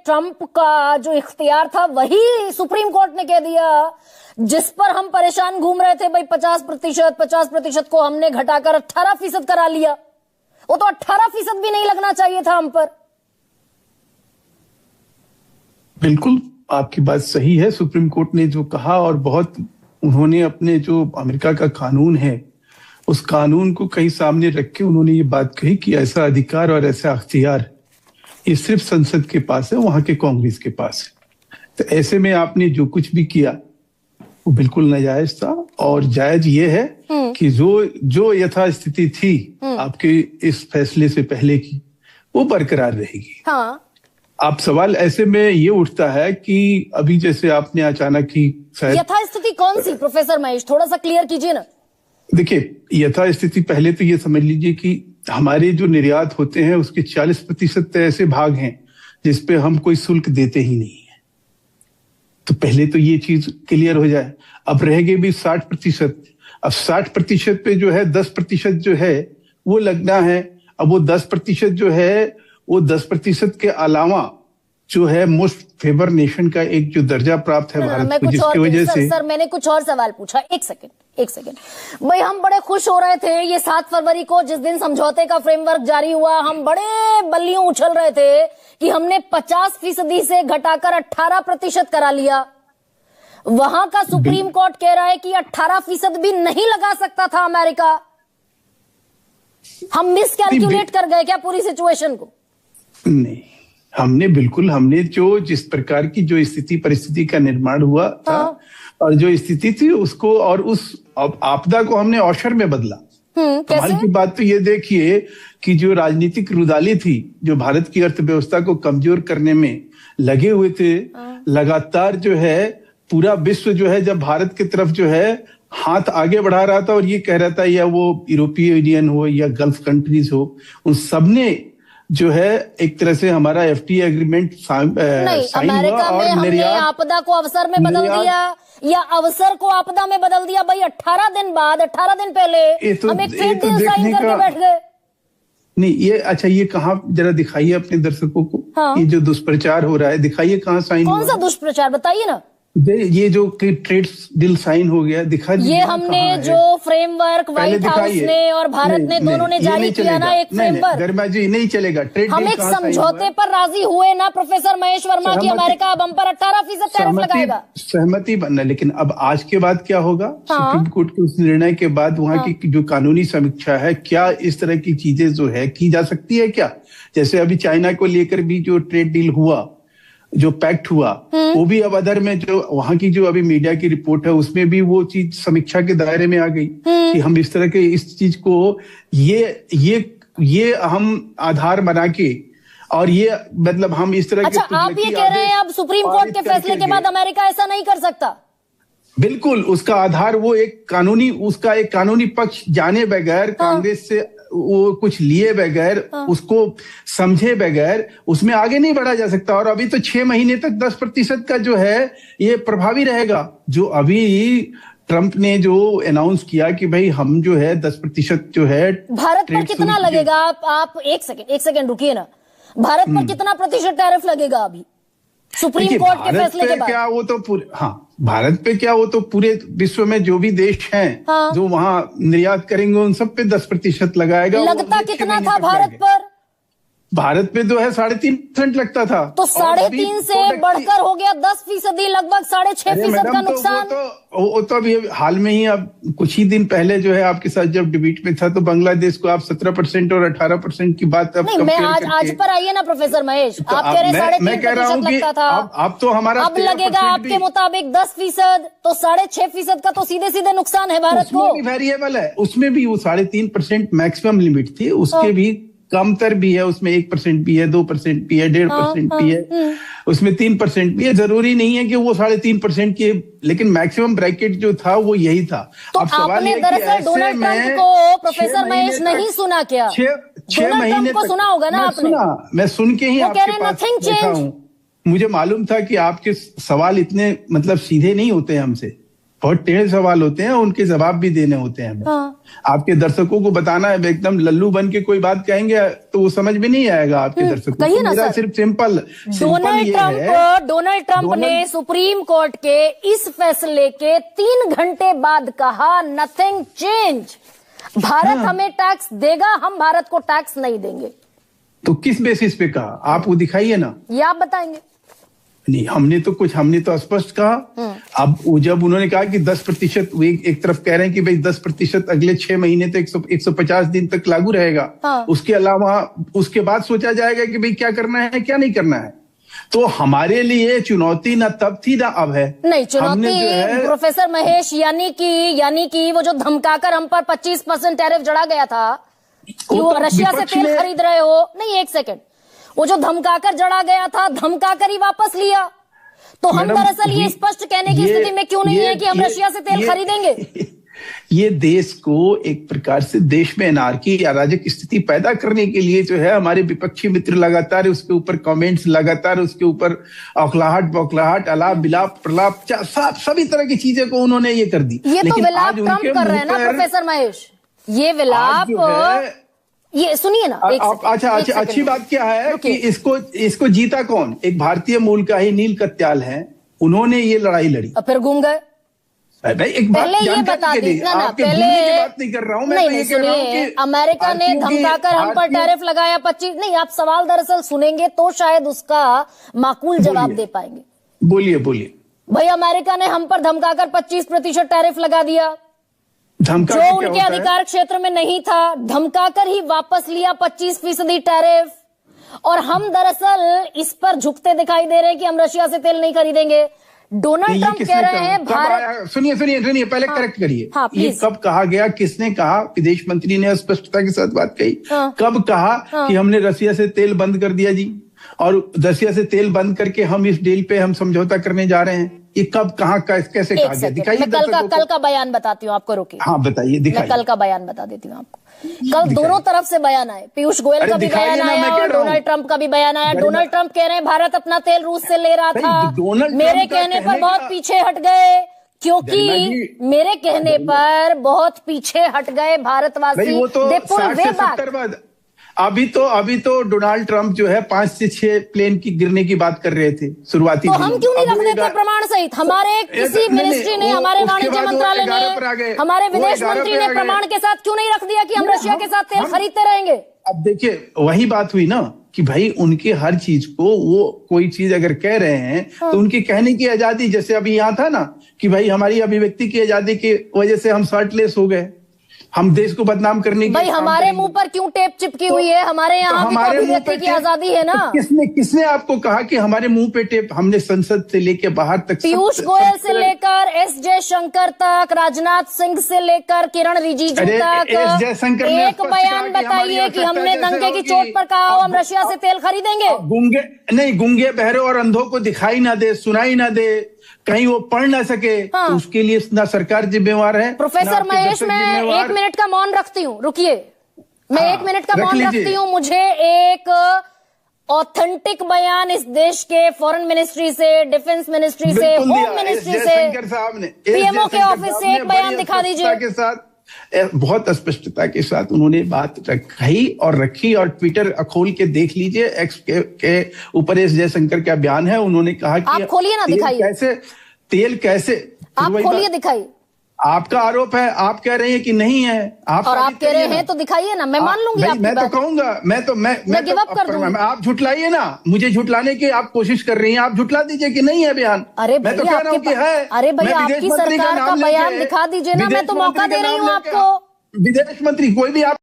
Trump का जो इख्तियार था वही सुप्रीम कोर्ट ने कह दिया, जिस पर हम परेशान घूम रहे थे भाई 50% को हमने घटाकर 18% करा लिया। वो तो 18% भी नहीं लगना चाहिए था हम पर। बिल्कुल आपकी बात सही है। सुप्रीम कोर्ट ने जो कहा, और बहुत उन्होंने अपने जो अमेरिका का कानून है उस कानून को कहीं सामने रख के उन्होंने ये बात कही कि ऐसा अधिकार और ऐसा अख्तियार ये सिर्फ संसद के पास है, वहां के कांग्रेस के पास है। तो ऐसे में आपने जो कुछ भी किया वो बिल्कुल नाजायज था। और जायज ये है कि जो यथास्थिति थी आपके इस फैसले से पहले की वो बरकरार रहेगी। हाँ। आप सवाल ऐसे में ये उठता है कि अभी जैसे आपने अचानक ही यथास्थिति कौन सी प्रोफेसर महेश, थोड़ा सा क्लियर कीजिए ना। देखिए, यथास्थिति पहले तो ये समझ लीजिए कि हमारे जो निर्यात होते हैं उसके 40% ऐसे भाग हैं जिसपे हम कोई शुल्क देते ही नहीं है। तो पहले तो ये चीज क्लियर हो जाए। अब रह गए भी 60%। अब 60% पे जो है 10% जो है वो लगना है। अब वो 10% जो है वो 10% के अलावा जो है मोस्ट फेवर नेशन का एक जो दर्जा प्राप्त है भारत को, जिसकी वजह से सर मैंने कुछ और सवाल पूछा। एक सेकंड भाई, हम बड़े खुश हो रहे थे ये 7 फरवरी को जिस दिन समझौते का फ्रेमवर्क जारी हुआ, हम बड़े बल्लियों उछल रहे थे कि हमने 50% से घटाकर 18% करा लिया। वहां का सुप्रीम कोर्ट कह रहा है कि 18% भी नहीं लगा सकता था अमेरिका। हम मिस कैलकुलेट कर गए क्या पूरी सिचुएशन को? नहीं, हमने जो जिस प्रकार की जो स्थिति परिस्थिति का निर्माण हुआ था और जो स्थिति थी उसको और उस आपदा को हमने अवसर में बदला। कमाल की बात तो ये देखिए कि जो राजनीतिक रुदाली थी जो भारत की अर्थव्यवस्था को कमजोर करने में लगे हुए थे, लगातार जो है पूरा विश्व जो है जब भारत की तरफ जो है हाथ आगे बढ़ा रहा था और ये कह रहा था, या वो यूरोपीय यूनियन हो या गल्फ कंट्रीज हो, उन सबने जो है एक तरह से हमारा FTA एग्रीमेंट साइन अमेरिका में हमने आपदा को अवसर में बदल दिया या अवसर को आपदा में बदल दिया। भाई 18 दिन बाद, 18 दिन पहले हम एक ट्रेड डील साइन करके बैठ गए। नहीं, ये अच्छा, ये कहाँ जरा दिखाइए अपने दर्शकों को। हाँ। ये जो दुष्प्रचार हो रहा है दिखाइए कहाँ साइन, कौन सा दुष्प्रचार बताइए ना। ये जो ट्रेड डील साइन हो गया दिखा, ये हमने जो फ्रेमवर्क व्हाइट हाउस ने और भारत ने दोनों ने जारी किया ना, एक फ्रेमवर्क। गरिमा जी नहीं चलेगा। ट्रेड हम एक समझौते पर राजी हुए ना प्रोफेसर महेश वर्मा की अमेरिका अब हम पर 18% टैरिफ लगाएगा। सहमति बनना, लेकिन अब आज के बाद क्या होगा? सुप्रीम कोर्ट के उस निर्णय के बाद वहां की जो कानूनी समीक्षा है, क्या इस तरह की चीजें जो है की जा सकती है क्या? जैसे अभी चाइना को लेकर भी जो ट्रेड डील हुआ, जो पैक्ट हुआ, वो भी अब अदर में जो वहां की जो अभी मीडिया की रिपोर्ट है उसमें भी वो चीज समीक्षा के दायरे में आ गई कि हम इस तरह के इस चीज को ये हम आधार बना के और ये मतलब हम इस तरह के। अच्छा, आप ये कह रहे हैं अब सुप्रीम कोर्ट के फैसले के बाद अमेरिका ऐसा नहीं कर सकता? बिल्कुल, उसका आधार वो एक कानूनी पक्ष जाने बगैर, कांग्रेस से वो कुछ लिए बगैर, उसको समझे बगैर उसमें आगे नहीं बढ़ा जा सकता। और अभी तो 6 महीने तक 10% का जो है ये प्रभावी रहेगा। जो अभी ट्रंप ने जो अनाउंस किया कि भाई हम जो है 10% जो है भारत पर कितना लगेगा? आप एक सेकंड रुकिए ना। भारत पर कितना प्रतिशत टैरिफ लगेगा अभी सुप्रीम कोर्ट के फैसले के बाद? क्या वो तो पूरे, हाँ, भारत पे क्या, वो तो पूरे विश्व में जो भी देश हैं जो वहां निर्यात करेंगे उन सब पे 10% लगाएगा। लगता कितना था भारत पर? भारत पे जो है 3.5% लगता था, तो 3.5 से बढ़कर हो गया 10%, लगभग 6.5% का नुकसान। वो तो अभी हाल में ही, अब कुछ ही दिन पहले जो है आपके साथ जब डिबेट में था तो बांग्लादेश को आप 17% और 18% की बात अब नहीं, मैं आज पर आइए ना प्रोफेसर महेश, आप कह रहे 3.5% लगता था, अब तो हमारा अब लगेगा आपके मुताबिक 10%, तो 6.5% का तो सीधे सीधे नुकसान है भारत को। वेरिएबल है उसमें भी, वो 3.5% मैक्सिमम लिमिट थी, उसके भी कमतर भी है, उसमें 1% भी है, 2% भी है, 1.5% भी है, उसमें 3% भी है। जरूरी नहीं है कि वो 3.5% की, लेकिन मैक्सिमम ब्रैकेट जो था वो यही था। तो अब सवाल है दरअसल डोनाल्ड ट्रंप को प्रोफेसर महेश नहीं सुना क्या? 6 महीने को सुना होगा ना आपने? मैं सुन के ही आपके पास बैठा हूं। मुझे मालूम था कि आपके सवाल इतने मतलब सीधे नहीं होते हमसे, बहुत टेढ़े सवाल होते हैं, उनके जवाब भी देने होते हैं हमें। हाँ। आपके दर्शकों को बताना है, एकदम लल्लू बन के कोई बात कहेंगे तो वो समझ में नहीं आएगा आपके दर्शकों को। कहिए ना मेरा सर। सिर्फ सिंपल डोनाल्ड ट्रंप ने सुप्रीम कोर्ट के इस फैसले के 3 घंटे बाद कहा नथिंग चेंज, भारत हमें टैक्स देगा, हम भारत को टैक्स नहीं देंगे। तो किस बेसिस पे कहा आप वो दिखाइए ना। ये आप बताएंगे। नहीं, हमने तो स्पष्ट कहा। अब वो जब उन्होंने कहा कि 10%, एक तरफ कह रहे हैं कि भाई 10% अगले 6 महीने तक 150 दिन तक लागू रहेगा। हाँ। उसके अलावा उसके बाद सोचा जाएगा कि भाई क्या करना है क्या नहीं करना है। तो हमारे लिए चुनौती ना तब थी ना अब है। नहीं, चुनौती प्रोफेसर महेश यानी कि वो जो धमकाकर हम पर 25% टैरिफ जड़ा गया था कि वो रशिया से तेल खरीद रहे हो। नहीं, एक सेकंड, वो जो धमकाकर जड़ा गया था, धमकाकर ही वापस लिया। तो हम दरअसल ये स्पष्ट कहने की स्थिति में क्यों नहीं है कि हम रशिया से तेल खरीदेंगे। ये देश को एक प्रकार से देश में अनार्की अराजक स्थिति पैदा करने के लिए जो है हमारे विपक्षी मित्र लगातार उसके ऊपर कमेंट्स, लगातार उसके ऊपर औखलाहट बौखलाहट, अलाप बिलाप प्रलाप सभी तरह की चीजें को उन्होंने ये कर दी। ये तो विलाप ट्रंप कर रहे हैं ना प्रोफेसर महेश, ये विलाप। ये सुनिए ना एक अच्छा, अच्छी बात क्या है कि इसको जीता कौन? एक भारतीय मूल का ही नील कत्याल है, उन्होंने ये लड़ाई लड़ी। फिर घूम गए। एक पहले ये बता दीजिए ना, पहले बात नहीं कर रहा हूं मैं। नहीं, सुनिए, अमेरिका ने धमकाकर हम पर टैरिफ लगाया 25। नहीं, आप सवाल दरअसल सुनेंगे तो शायद उसका माकूल जवाब दे पाएंगे। बोलिए भाई, अमेरिका ने हम पर धमकाकर 25% टैरिफ लगा दिया, जो उनके अधिकार क्षेत्र में नहीं था। धमकाकर ही वापस लिया 25% टैरिफ, और हम दरअसल इस पर झुकते दिखाई दे रहे हैं कि हम रशिया से तेल नहीं खरीदेंगे। डोनाल्ड ट्रंप कह रहे हैं भारत। सुनिए पहले करेक्ट करिए। हाँ, ये कब कहा गया, किसने कहा? विदेश मंत्री ने स्पष्टता के साथ बात कही। कब कहा कि हमने रशिया से तेल बंद कर दिया जी, और रशिया से तेल बंद करके हम इस डील पे हम समझौता करने जा रहे हैं? ये कब, कहाँ, कैसे कहा गया? दिखाइए। मैं कल का बयान बताती हूँ आपको, रुकिए। हाँ बताइए, दिखाइए। मैं कल का बयान बता देती हूँ आपको। कल दोनों तरफ से बयान आए, पीयूष गोयल का भी बयान आया और डोनाल्ड ट्रंप का भी बयान आया। डोनाल्ड ट्रंप कह रहे हैं भारत अपना तेल रूस से ले रहा था, मेरे कहने पर बहुत पीछे हट गए, क्योंकि मेरे कहने पर बहुत पीछे हट गए भारतवासी। दे पुल वे बैक। अभी तो डोनाल्ड ट्रंप जो है 5 से 6 प्लेन की गिरने की बात कर रहे थे शुरुआती। तो हम क्यों नहीं रख देते प्रमाण सहित? हमारे किसी मिनिस्ट्री ने, हमारे वाणिज्य मंत्रालय ने, हमारे विदेश मंत्री ने प्रमाण के साथ क्यों नहीं रख दिया कि हम रशिया के साथ तेल खरीदते रहेंगे? अब देखिए, वही बात हुई ना कि भाई उनके हर चीज को, वो कोई चीज अगर कह रहे हैं तो उनकी कहने की आजादी, जैसे अभी यहाँ था ना कि भाई हमारी अभिव्यक्ति की आजादी की वजह से हम शर्टलेस हो गए, हम देश को बदनाम करने की। भाई, हमारे मुंह पर क्यों टेप चिपकी हुई है? हमारे यहाँ भी अभिव्यक्ति की आजादी है ना। किसने आपको कहा कि हमारे मुंह पे टेप? हमने संसद से लेके बाहर तक, पीयूष गोयल से लेकर एस जयशंकर तक, राजनाथ सिंह से लेकर किरण रिजिजू तक, एक बयान बताइए कि हमने दंगे की चोट पर कहा हो हम रशिया से तेल खरीदेंगे। गूंगे बहरे और अंधों को दिखाई ना दे, सुनाई ना दे, कहीं वो पढ़ ना सके, हाँ। तो उसके लिए ना सरकार जिम्मेवार है। प्रोफेसर महेश, मैं 1 मिनट का मौन रखती हूँ, रुकिए। मैं 1 मिनट का मौन रखती हूँ। मुझे एक ऑथेंटिक बयान इस देश के फॉरेन मिनिस्ट्री से, डिफेंस मिनिस्ट्री से, होम मिनिस्ट्री से, पीएमओ के ऑफिस से एक बयान दिखा दीजिए। के साथ बहुत स्पष्टता के साथ उन्होंने बात रखी और ट्विटर खोल के देख लीजिए, एक्स के ऊपर एस जयशंकर का बयान है। उन्होंने कहा कि आप खोलिए ना, दिखाइए तेल कैसे, आप खोलिए, दिखाइए। आपका आरोप है, आप कह रहे हैं कि नहीं है, और आप कह रहे हैं तो दिखाइए ना, मैं मान लूंगी आपकी बात। मैं तो कहूंगा, मैं गिव अप कर दूंगा। आप झुटलाइए ना, मुझे झुटलाने की आप कोशिश कर रही हैं, आप झुटला दीजिए कि नहीं है बयान। अरे मैं तो कह रहा हूं कि है। अरे भैया, आपकी सरकार का बयान दिखा दीजिए ना, मैं तो मौका दे रही हूँ आपको। विदेश मंत्री कोई भी आप